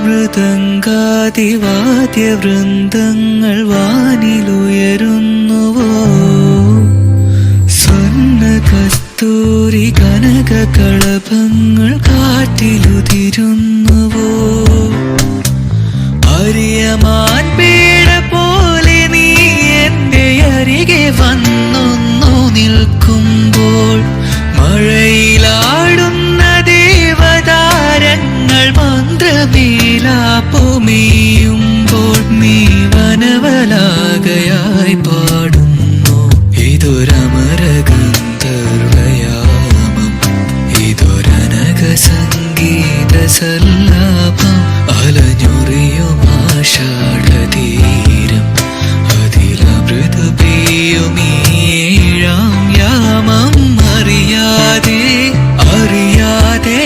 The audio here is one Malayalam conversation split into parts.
മൃദംഗാതിവാദ്യവൃന്ദങ്ങൾ വാനിലുയരുന്നുവോ? സ്വർണ്ണ കസ്തൂരി കനക കളഭങ്ങൾ കാറ്റിലുതിരുന്നുവോ? അറിയമാൻ പേട പോലെ നീ എന്റെ അരികെ വന്നൊന്നു നിൽക്കുമ്പോൾ, മഴയിലാടുന്ന ദേവതാരങ്ങൾ മന്ത്രമേലാപ്പുമേയുമ്പോൾ, നീ വനവലാകയായി പാടുന്നു. ഇതൊരമരഗന്ധർവയാമം, ഇതൊരനഘ സംഗീത സല്ലാപം. അലഞ്ഞൊറിയും ആഷാഢതീരം, അതിലമൃദു പെയ്യുമീഴാം യാമം. അറിയാതെ അറിയാതെ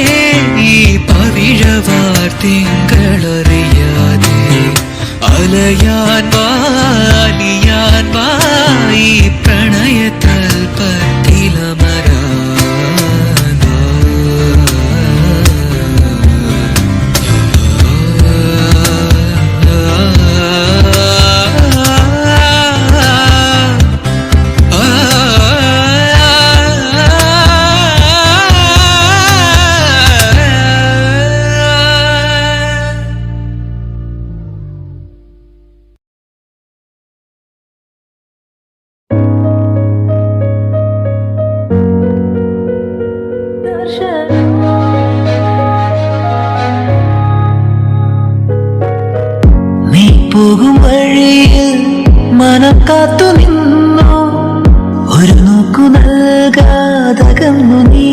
ഈ പവിഴവാർത്തിങ്കളറിയാതെ അലയാൻ വാ അലിയാൻ വാ ഈ പ്രണയതൽപ്പത്തിലമരാൻ. നീ പോകും വഴിയിൽ മനം കാത്തു നിന്നു, ഒരു നോക്കു നൽകാതകന്നു നീ.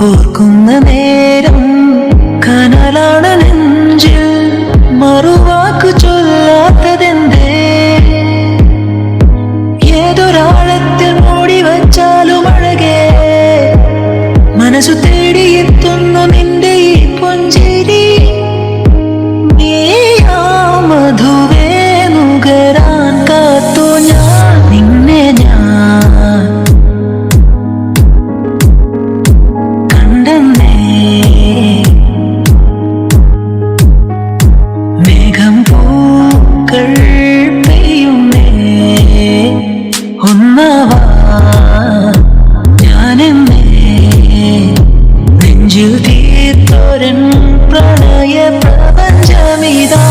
ഓർക്കുന്ന നേരം കനലാണ് നെഞ്ചിൽ, മറുവാക്കു ചൊല്ലാത്തതെന്തേ? ഏതൊരാഴത്തിൽ മൂടി വച്ചാലും അഴകേ, മനസ്സു തേടിയെത്തുന്നു നിന്റെ ഈ പൊഞ്ചേരി. മധുവേ നുകരാൻ കാത്തു ഞാൻ നിന്നെ, ഞാൻ കണ്ടെന്നേ. മേഘം പൂക്കൾ പെയ്യുന്നേ, ഒന്നാവാ ഞാനെന്നേ. നെഞ്ചിൽ തീർത്തൊരൻ പ്രണയ പ്രപഞ്ചമിതാ.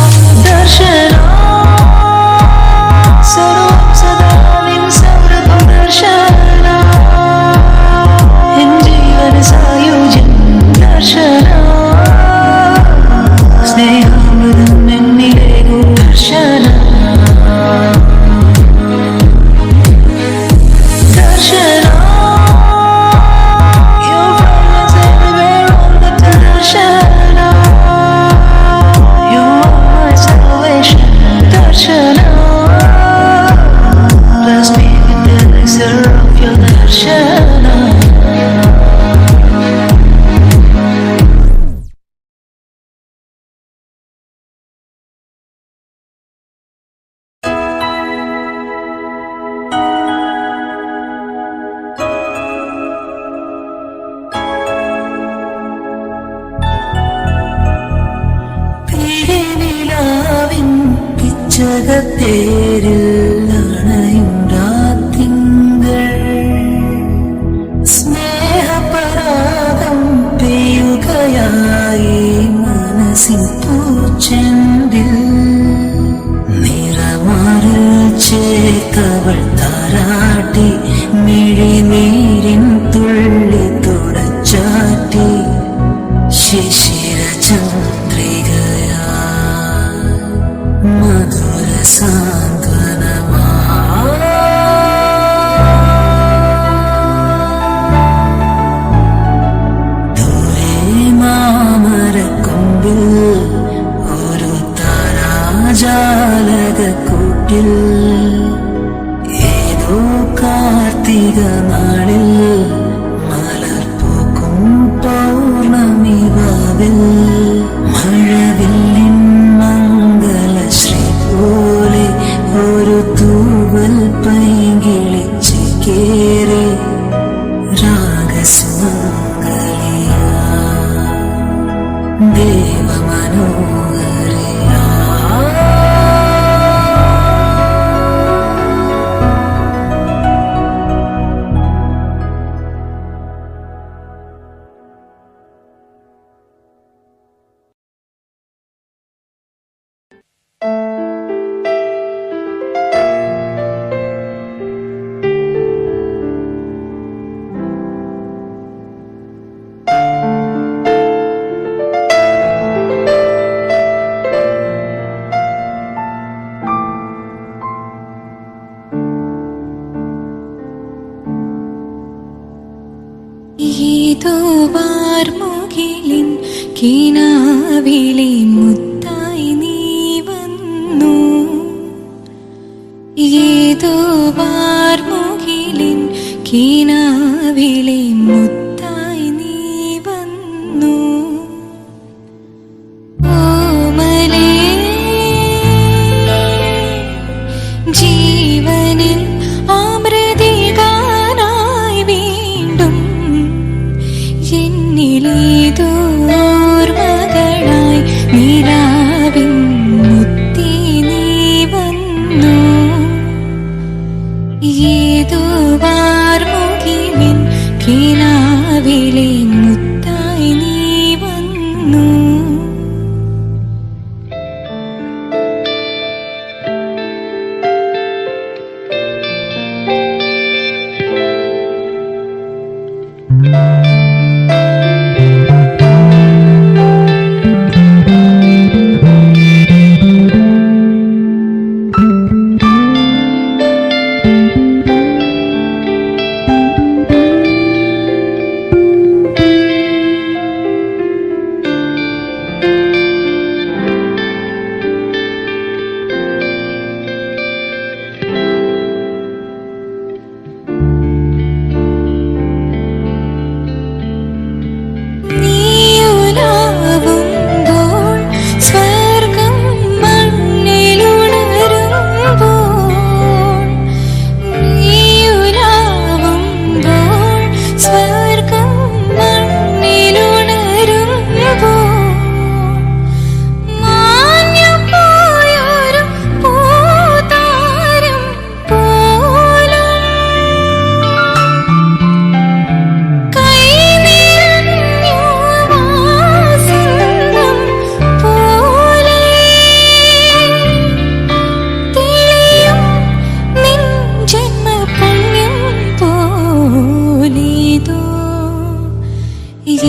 ദർശന സർവം സദാ നിൻ സൗരഭം ദർശന, എൻ ജീവന സായുജ്യം ദർശന. സ്നേഹാമൃതം എന്നിലേകു ദർശന. ദർശന your presence everywhere all the time. Darshana Darshana, bless me with the elixir of your Darshana. ജഗത്തേരിൽ അണയും രാത്തിങ്കൾ, സ്നേഹപരാഗം പെയ്യുകയായി മനസ്സിൻ പൂച്ചെണ്ടിൽ. നിറമാറിൽ ചേർത്തവൾ താരാട്ടി, മിഴിനീരിൻ തുള്ളി തുടച്ചാട്ടി. ശിശിര ചന്ദ്രികയാ മധുര സാന്ത്വനമാ. ദൂരെ മാമരക്കൊമ്പിൽ ഒരു താരാജാലകക്കൂട്ടിൽ, ഏതോ കാർത്തിക നാളിൽ മലർപ്പൂക്കും പൗർണമി വാവിൽ. മഴവില്ലിൻ മംഗലശ്രീ പോലെ ഒരു തൂവൽ പൈകിളിച്ച് കേറി രാഗസുമംഗലിയാ. ഏതോ വാർമുകിലിൻ കിനാവിലെ മുത്തായി നീ വന്നു. ഏതോ വാർമുകിലിൻ കിനാവിലെ മുത്തായി നീ വന്നു. ഓമലേ ജീവനിൽ അമൃതികാനായി വീണ്ടും എന്നിലേതോ ഓർമ്മകളായി നിലാവിൻ മുത്തി നീ വന്നു. ഏതോ വാർമുകിലിൻ കിനാവിലെ മുത്തായി നീ വന്നു.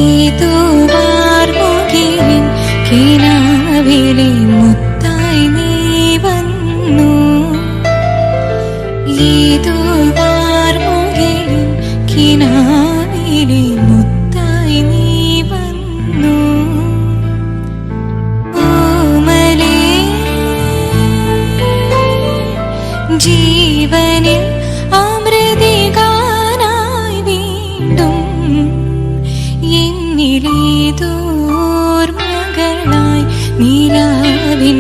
ഏതോ വാർമുകിലിൻ കിനാവിലെ മുത്തായി നീ വന്നു. ഏതോ വാർമുകിലിൻ കിനാവിലെ മുത്തായി നീ വന്നു. ഓമലേ ജീവനിൽ അമൃതികാനായി വീണ്ടും എന്നിലേതോ ഓർമ്മകളായി നിലാവിൻ